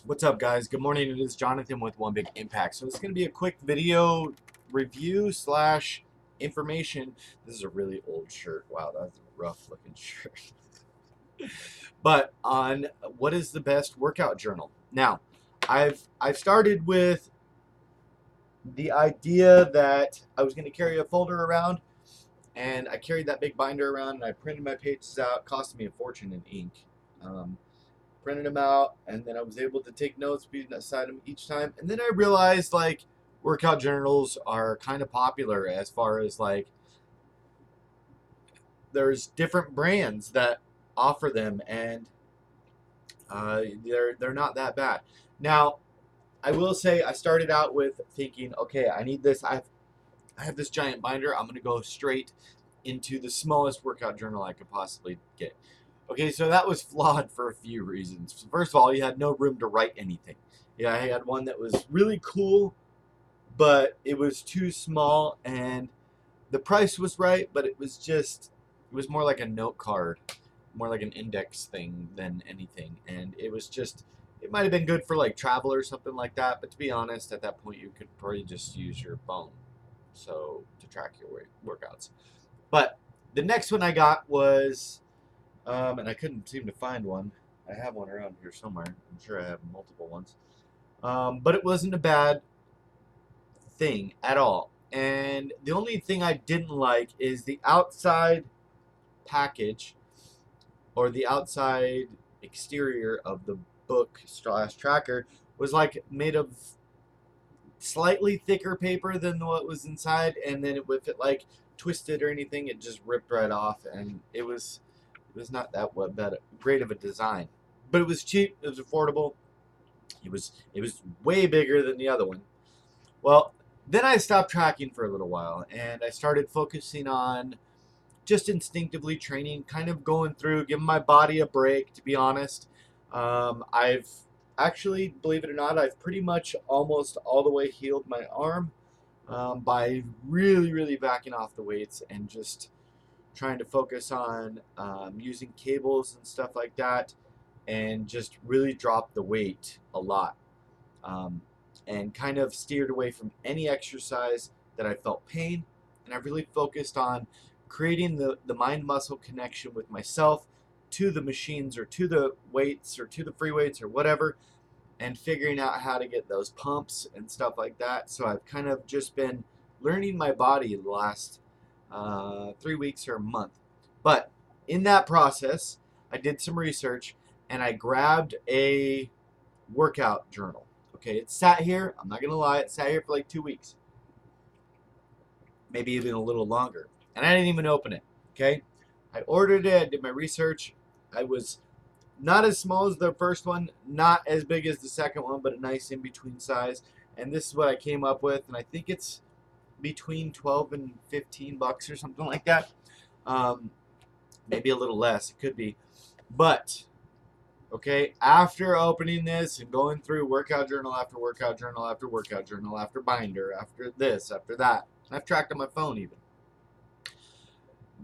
What's up, guys? Good morning. It is Jonathan with One Big Impact. So it's going to be a quick video review slash information. This is a really old shirt. Wow, that's a rough looking shirt. But on what is the best workout journal. Now, I've started with the idea that I was going to carry a folder around, and I carried that big binder around, and I printed my pages out. It cost me a fortune in ink. Printed them out, and then I was able to take notes beside them each time. And then I realized like workout journals are kind of popular as far as like there's different brands that offer them, and they're not that bad. Now, I will say I started out with thinking, okay, I need this. I have this giant binder. I'm gonna go straight into the smallest workout journal I could possibly get. Okay, so that was flawed for a few reasons. First of all, you had no room to write anything. Yeah, I had one that was really cool, but it was too small, and the price was right, but it was more like a note card, more like an index thing than anything. And it might have been good for like travel or something like that, but to be honest, at that point, you could probably just use your phone so to track your workouts. But the next one I got was and I couldn't seem to find one. I have one around here somewhere. I'm sure I have multiple ones. But it wasn't a bad thing at all. And the only thing I didn't like is the outside package or the outside exterior of the book slash tracker was like made of slightly thicker paper than what was inside, and then if it like twisted or anything, it just ripped right off, and it was not that great of a design, but it was cheap. It was affordable. It was way bigger than the other one. Well, then I stopped tracking for a little while, and I started focusing on just instinctively training, kind of going through, giving my body a break. To be honest, I've actually, believe it or not, I've pretty much almost all the way healed my arm by really, really backing off the weights and just trying to focus on using cables and stuff like that, and just really drop the weight a lot, um, and kind of steered away from any exercise that I felt pain. And I really focused on creating the mind muscle connection with myself to the machines or to the weights or to the free weights or whatever, and figuring out how to get those pumps and stuff like that. So I've kind of just been learning my body the last 3 weeks or a month. But in that process, I did some research, and I grabbed a workout journal. Okay, it sat here. I'm not gonna lie, it sat here for like 2 weeks, maybe even a little longer, and I didn't even open it. Okay, I ordered it. I did my research. I was not as small as the first one, not as big as the second one, but a nice in between size. And this is what I came up with, and I think it's between 12 and 15 bucks or something like that. Um, Maybe a little less. It could be. But, okay, after opening this and going through workout journal after workout journal after workout journal after binder, after this, after that, and I've tracked on my phone even,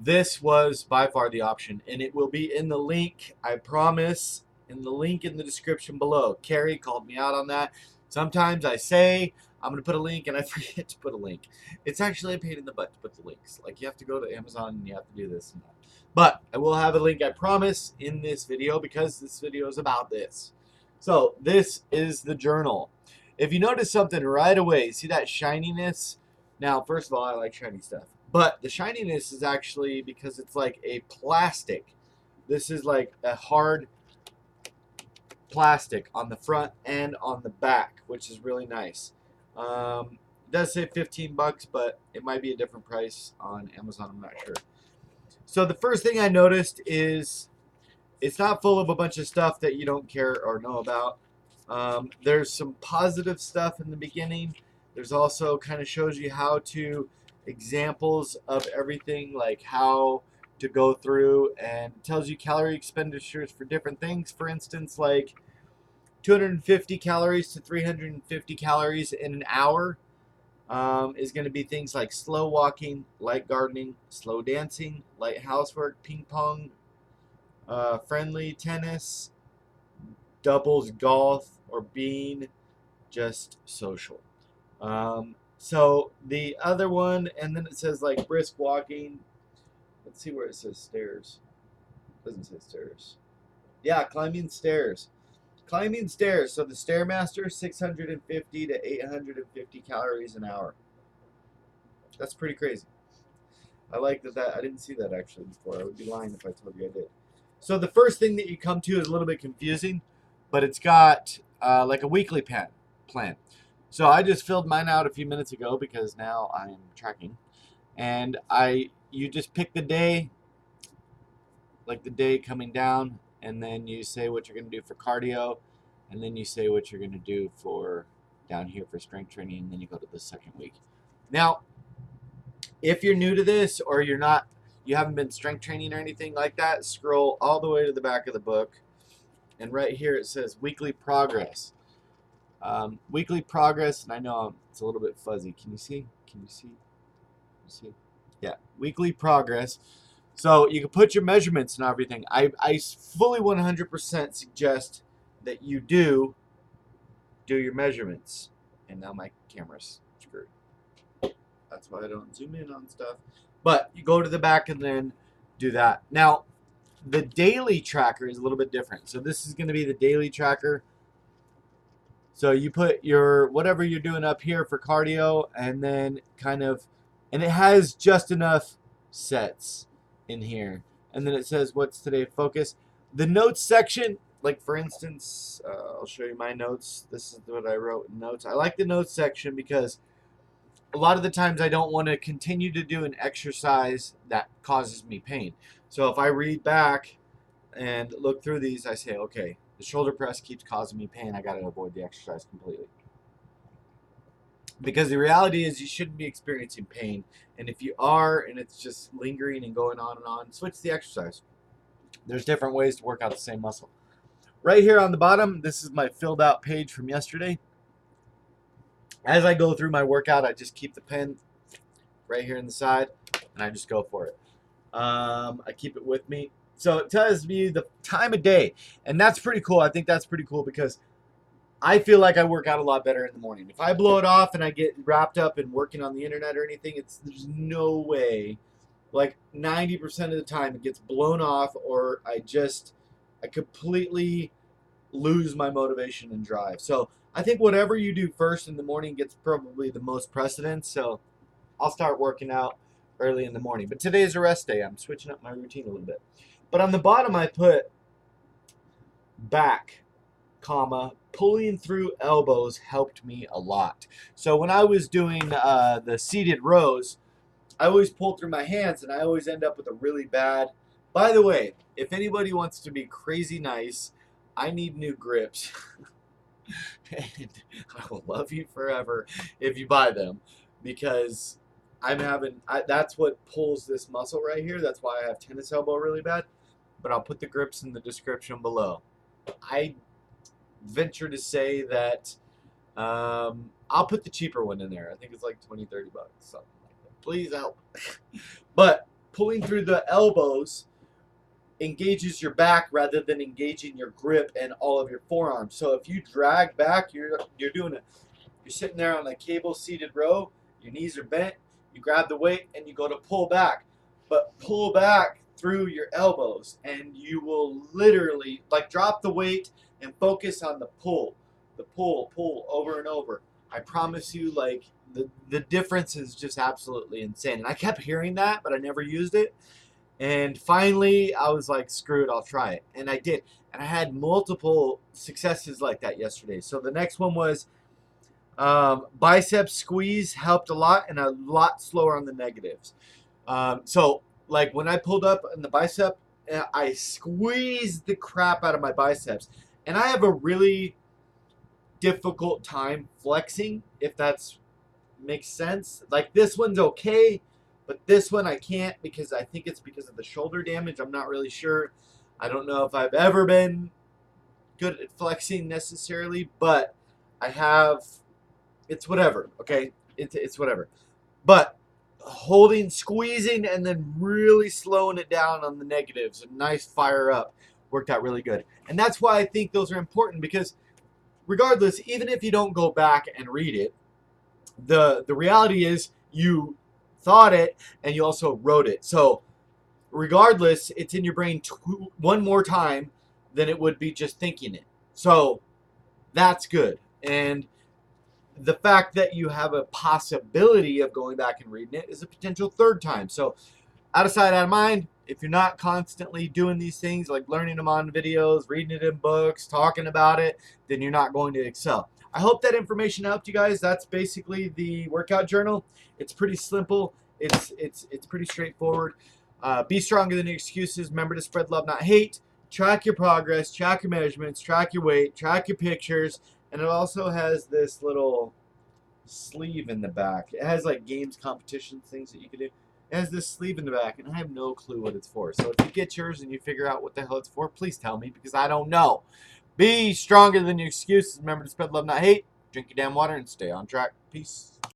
this was by far the option, and it will be in the link, I promise, in the link in the description below. Carrie called me out on that. Sometimes I say I'm going to put a link and I forget to put a link. It's actually a pain in the butt to put the links. Like, you have to go to Amazon and you have to do this and that. But I will have a link, I promise, in this video, because this video is about this. So this is the journal. If you notice something right away, see that shininess? Now, first of all, I like shiny stuff. But the shininess is actually because it's like a plastic. This is like a hard plastic on the front and on the back, which is really nice. It does say 15 bucks, but it might be a different price on Amazon. I'm not sure. So the first thing I noticed is it's not full of a bunch of stuff that you don't care or know about. There's some positive stuff in the beginning. There's also kind of shows you how to examples of everything, like how to go through, and tells you calorie expenditures for different things. For instance, like 250 calories to 350 calories in an hour is going to be things like slow walking, light gardening, slow dancing, light housework, ping pong, friendly tennis, doubles golf or being just social. So the other one, and then it says like brisk walking. Let's see where it says stairs. It doesn't say stairs. Yeah, climbing stairs. Climbing stairs. So the Stairmaster, 650 to 850 calories an hour. That's pretty crazy. I like that. I didn't see that actually before. I would be lying if I told you I did. So the first thing that you come to is a little bit confusing, but it's got like a weekly plan. So I just filled mine out a few minutes ago because now I am tracking, and you just pick the day, like the day coming down, and then you say what you're going to do for cardio, and then you say what you're going to do for down here for strength training, and then you go to the second week. Now, if you're new to this or you haven't been strength training or anything like that, scroll all the way to the back of the book, and right here it says weekly progress. Weekly progress, and I know it's a little bit fuzzy. Can you see? Can you see? Yeah, weekly progress. So you can put your measurements and everything. I fully 100% suggest that you do your measurements. And now my camera's screwed. That's why I don't zoom in on stuff. But you go to the back and then do that. Now, the daily tracker is a little bit different. So this is going to be the daily tracker. So you put your whatever you're doing up here for cardio, and then and it has just enough sets in here. And then it says what's today focus. The notes section, like for instance, I'll show you my notes. This is what I wrote in notes. I like the notes section because a lot of the times I don't want to continue to do an exercise that causes me pain. So if I read back and look through these, I say, okay, the shoulder press keeps causing me pain. I got to avoid the exercise completely. Because the reality is you shouldn't be experiencing pain. And if you are, and it's just lingering and going on, switch the exercise. There's different ways to work out the same muscle. Right here on the bottom, this is my filled out page from yesterday. As I go through my workout, I just keep the pen right here in the side, and I just go for it. I keep it with me. So it tells me the time of day, and that's pretty cool. I think that's pretty cool because I feel like I work out a lot better in the morning. If I blow it off and I get wrapped up in working on the internet or anything, there's no way. Like 90% of the time it gets blown off, or I completely lose my motivation and drive. So I think whatever you do first in the morning gets probably the most precedence. So I'll start working out early in the morning. But today is a rest day. I'm switching up my routine a little bit. But on the bottom I put back, pulling through elbows helped me a lot. So when I was doing the seated rows, I always pull through my hands, and I always end up with a really bad. By the way, if anybody wants to be crazy nice, I need new grips. And I will love you forever if you buy them, because that's what pulls this muscle right here. That's why I have tennis elbow really bad. But I'll put the grips in the description below. I venture to say that I'll put the cheaper one in there. I think it's like 20, 30 bucks, something like that. Please help. But pulling through the elbows engages your back rather than engaging your grip and all of your forearms. So if you drag back, you're sitting there on a cable seated row, your knees are bent, you grab the weight and you go to pull back. But pull back through your elbows, and you will literally like drop the weight and focus on the pull over and over. I promise you, like the difference is just absolutely insane. And I kept hearing that, but I never used it. And finally, I was like, screw it, I'll try it. And I did. And I had multiple successes like that yesterday. So the next one was bicep squeeze, helped a lot, and a lot slower on the negatives. So like when I pulled up in the bicep, I squeezed the crap out of my biceps. And I have a really difficult time flexing, if that's makes sense. Like this one's okay, but this one I can't, because I think it's because of the shoulder damage. I'm not really sure. I don't know if I've ever been good at flexing necessarily, but I have. It's whatever, okay? It's whatever. But squeezing, and then really slowing it down on the negatives. A nice fire up worked out really good. And that's why I think those are important, because regardless, even if you don't go back and read it, the reality is you thought it and you also wrote it. So regardless, it's in your brain one more time than it would be just thinking it. So that's good. And the fact that you have a possibility of going back and reading it is a potential third time. So out of sight, out of mind. If you're not constantly doing these things, like learning them on videos, reading it in books, talking about it, then you're not going to excel. I hope that information helped you guys. That's basically the workout journal. It's pretty simple. It's pretty straightforward. Be stronger than your excuses. Remember to spread love, not hate. Track your progress, track your measurements, track your weight, track your pictures, and it also has this little sleeve in the back. It has like games, competitions, things that you can do. It has this sleeve in the back, and I have no clue what it's for. So if you get yours and you figure out what the hell it's for, please tell me, because I don't know. Be stronger than your excuses. Remember to spread love, not hate. Drink your damn water and stay on track. Peace.